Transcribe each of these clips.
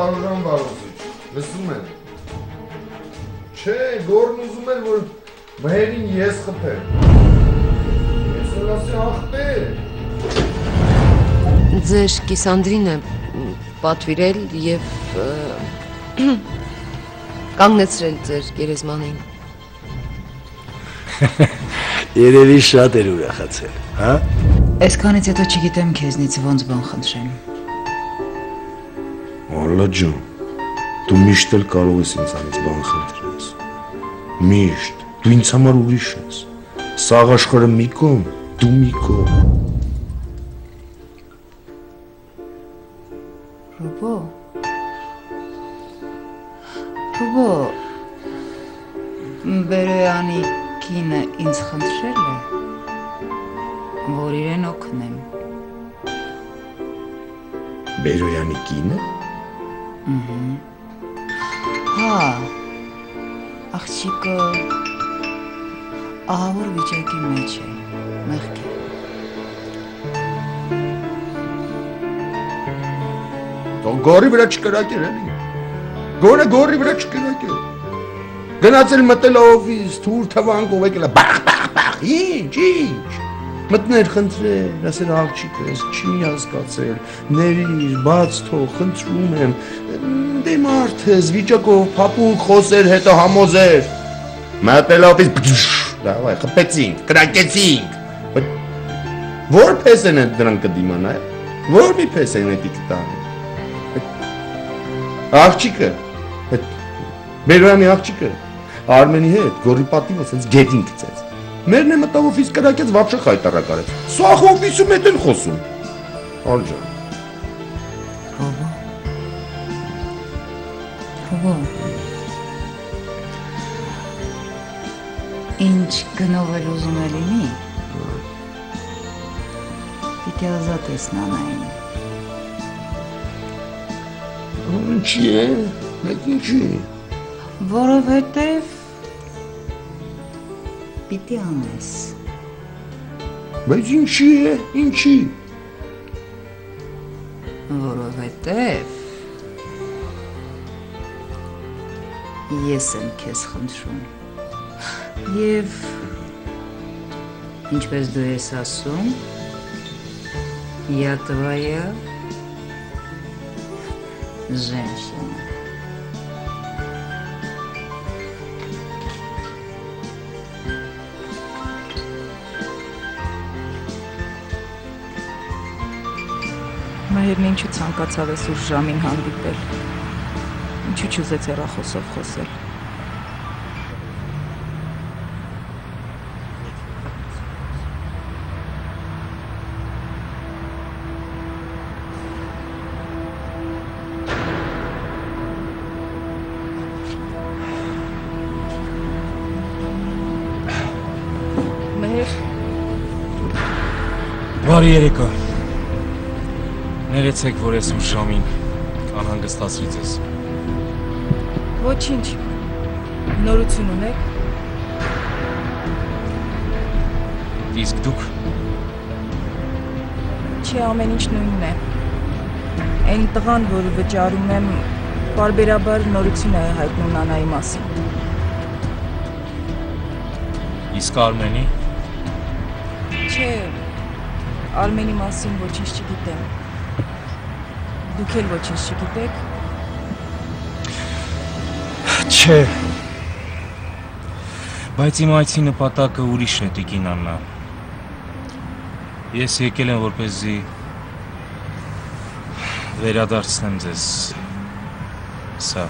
Վարոժան Վարոզիչ, լսում եմ։ Չէ, գորն ուզում էր, որ մհերին ես խփեմ։ Ես էլ ասի ախպեր։ Ձեր կիսանդրինը պատվիրել և կանգնեցրել ձեր գերեզմանին։ Երևի շատ էր ուրախացել, հա? Այսքանից հետո չգիտեմ քեզնից ոնց բան խնդրեմ։ Ալլա ջան, դու միշտ էլ կարող ես ինձանից բան խնդրես։ Միշտ, դու ինձ համար ուրիշ ես։ Սաղ աշխարհը մի կողմ, դու մի կողմ։ Ռուբո, Բերոյանի կինը ինձ խնդրել է, որ իրեն օգնեմ։ Բերոյանի կինը։ Հա, աղջիկը ահավոր վիճակի մեջ է, մեղք է։ Գորի վրա չկրակեր էլի։ Գորը գորի վրա չկրակեր։ Գնացել մտել օֆիս, թուր թվանքով եկել, բախ, ինչ։ Մտներ խնդրել, ասել աղջիկս, չի հասկացել, ներիր, բաց թող, խնդրում եմ, դե մարդ ես, վիճակով, փափուկ, խոսեր, հետո համոզեր։ Մտել օֆիս, դավայ, խփեցինք, կրակեցինք։ Որ պես են դրանք կդիմանա, որ մի պես են էդի կտանի։ Աղջիկը, Բերոյանի աղջիկը, Արմենի հետ, գորի պատիվը սենց գետին կծեց։ Մերն է մտավ օֆիս կրակեց, վապշը խայտարակ արեց։ Սաղ օֆիսում հետ են խոսում։ Ալջան։ Ռուբո, ինչ գնով էլ ուզում է լինի, պիտի ազատ ես նանային։ Ինչի է, մեկ ինչի։ Որովհետև պիտի անես։ Բայց ինչի է, ինչի։ Որովհետև ես եմ քեզ խնդրում։ Եվ ինչպես դու ես ասում, я твоя женщина. Մահերն ինչու ցանկացավ է սուրճ ժամին հանդիպել, ինչու չուզեց հեռախոսով խոսել։ Մահեր, բարի երեկո։ Ներեցեք, որ ես ուր ժամին անհանգստացրի ձեզ։ ոչինչ, նորություն ունեք։ Իսկ դուք։ Չէ, ամեն ինչ նույնն է։ Այն տղան, որ վճարում եմ, պարբերաբար նորություն է հայտնում Նանայի մասին։ Իսկ Արմենի։ Չէ, Արմենի մասին ոչինչ չգիտեմ։ Դուք էլ ոչինչ չգիտեք։ Չէ։ Բայց իմ այցի նպատակը ուրիշ է, տիկին Աննա։ Ես եկել եմ, որպեսզի վերադարձնեմ ձեզ սա։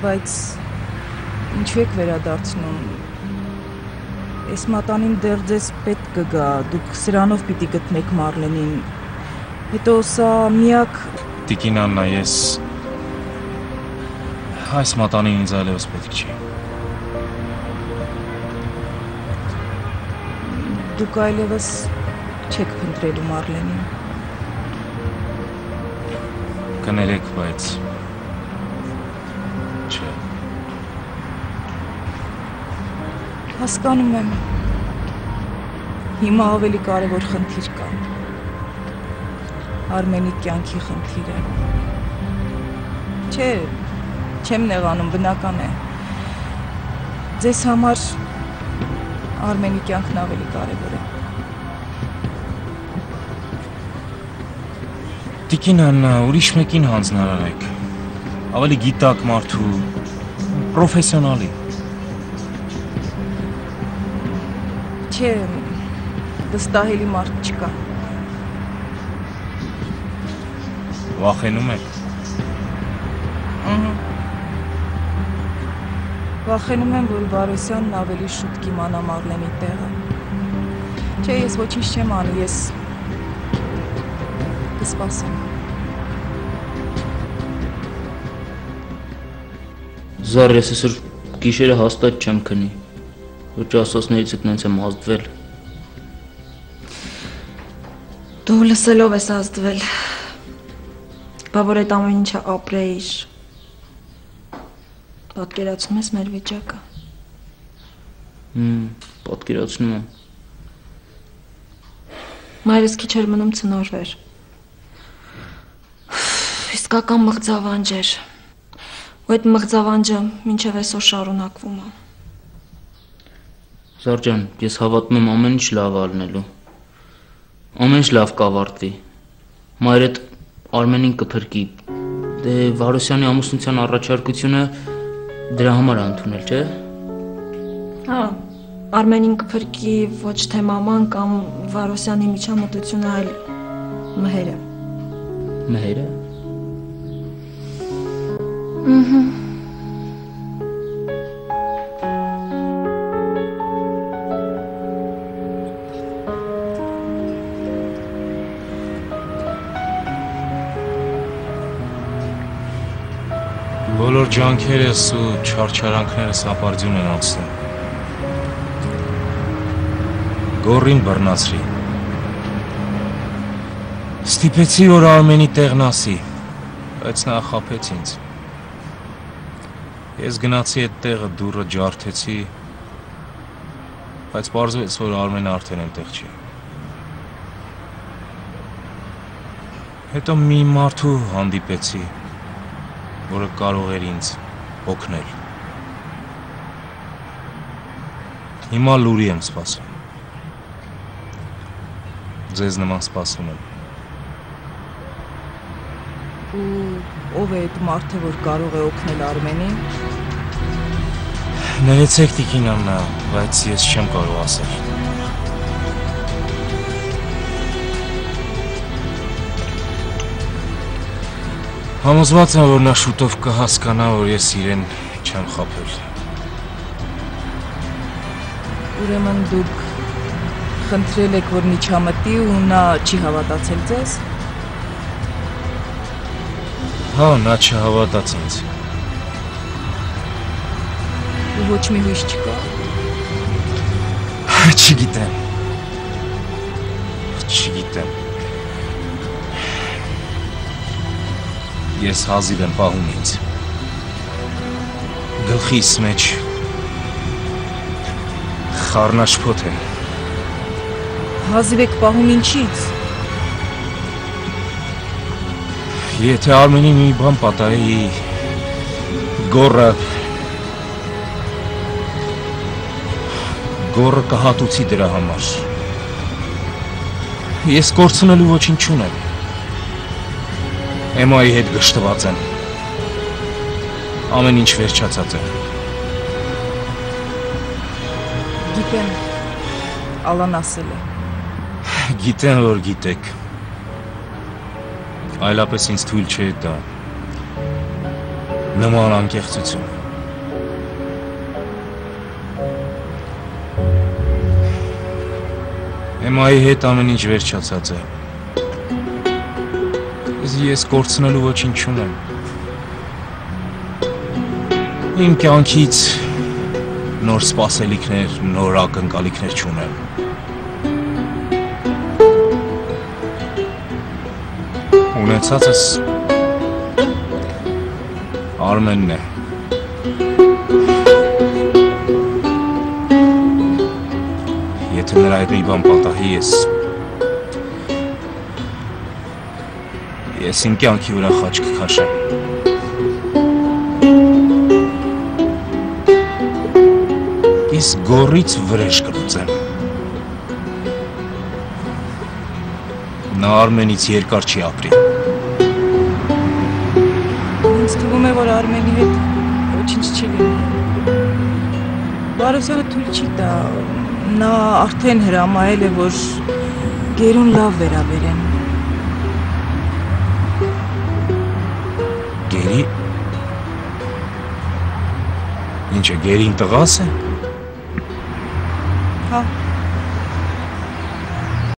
Բայց ինչու եք վերադարձնում։ Այս մատանին դեռ ձեզ պետք կգա, դուք սրանով պիտի գտնեք Մարլենին։ Հետո սա միակ… Տիկին Աննա, ես… Այս մատանին ինձ այլևս պետք չի։ Դուք այլևս չեք փնտրելու Մարլենին։ Կներեք, բայց… Չէ։ Հասկանում եմ։ Հիմա ավելի կարևոր խնդիր կա։ Արմենի կյանքի խնդիր է։ Չէ, չեմ նեղանում, բնական է։ Ձեզ համար Արմենի կյանքն ավելի կարևոր է։ Տիկին Աննա, ուրիշ մեկին հանձնարարեք։ Ավելի գիտակ մարդու, պրոֆեսիոնալի։ Չէ, վստահելի մարդ չկա։ Վախենում եք։ Վախենում եմ, որ Վարոսյանն ավելի շուտ կիմանա Մարլենի տեղը։ Չէ, ես ոչինչ չեմ անի, ես կսպասեմ։ Զար, ես այսօր գիշերը հաստատ չեմ քնի, որ ճասասներից եկնենց եմ ազդվել։ Դու լսելով ես ազդվել, բա որ այդ ամեն ինչը ապրեիր, պատկերացնում ես մեր վիճակը։ Պատկերացնում եմ։ Մայրս քիչ էր մնում ցնորվեր։ Իսկական մղձավանջ էր։ Ու այդ մղձավանջը մինչև այսօր շարունակվում է։ Զար ջան, ես հավատում եմ ամեն ինչ լավ ալնելու։ Ամեն ինչ լավ կավարտվի։ Մայրդ Արմենին կփրկի։ Դե Վարոսյանի ամուսնության առաջարկությունը դրա համար է ընդունել, չէ՞։ Հա, Արմենին կփրկի ոչ թե մաման կամ Վարոսյանի միջամտությունը, այլ մհերը։ Մհերը։ Բոլոր ջանքերս ու չարչարանքներս ապարդյուն են անցնում։ Գորին բռնացրի։ Ստիպեցի, որ Արմենի տեղն ասի, բայց նա խաբեց ինձ։ Ես գնացի այդ տեղը դուռը ջարդեցի, բայց պարզվեց, որ Արմենը արդեն այնտեղ չի։ Հետո մի մարդու հանդիպեցի, որը կարող էր ինձ օգնել։ Հիմա լուրի եմ սպասում։ Ձեզ նման սպասում եմ։ Ու ով է այդ մարդը, որ կարող է օգնել Արմենին։ Ներեցեք տիկին Աննա, բայց ես չեմ կարող ասել։ Համոզված եմ, որ նա շուտով կհասկանա, որ ես իրեն չեմ խաբել։ Ուրեմն դուք խնդրել եք, որ միջամտի ու նա չի հավատացել ձեզ։ Հա, նա չհավատաց ինձ։ Ու ոչ մի հույս չկա։ Չգիտեմ։ Ես հազիվ եմ պահում ինձ։ Գլխիս մեջ խառնաշփոթ է։ Հազիվ եք պահում ինչից։ Եթե Արմենի մի բան պատահի, գոռը կհատուցի դրա համար։ Ես կորցնելու ոչինչ չունեմ։ Էմայի հետ գշտված եմ։ Ամեն ինչ վերջացած է։ Գիտեմ, Ալան ասել է։ Գիտեմ, որ գիտեք։ Այլապես ինձ թույլ չէ դա։ Նման անկեղծություն։ Էմայի հետ ամեն ինչ վերջացած է։ Ես կորցնելու ոչինչ չունեմ։ Իմ կյանքից նոր սպասելիքներ, նոր ակնկալիքներ չունեմ։ Ունեցածս Արմենն է։ Եթե նրա հետ մի բան պատահի, Ես իմ կյանքի վրա խաչ կքաշեմ։ Իսկ գորից վրեժ կլուծեմ։ Նա Արմենից երկար չի ապրի։ Ինձ թվում է, որ Արմենի հետ ոչինչ չի լինի։ Բարոսյանը թույլ չի տա, նա արդեն հրամայել է, որ գերուն լավ վերաբերեն։ Գերի։ Ինչ է, գերին տղաս է։ Հա։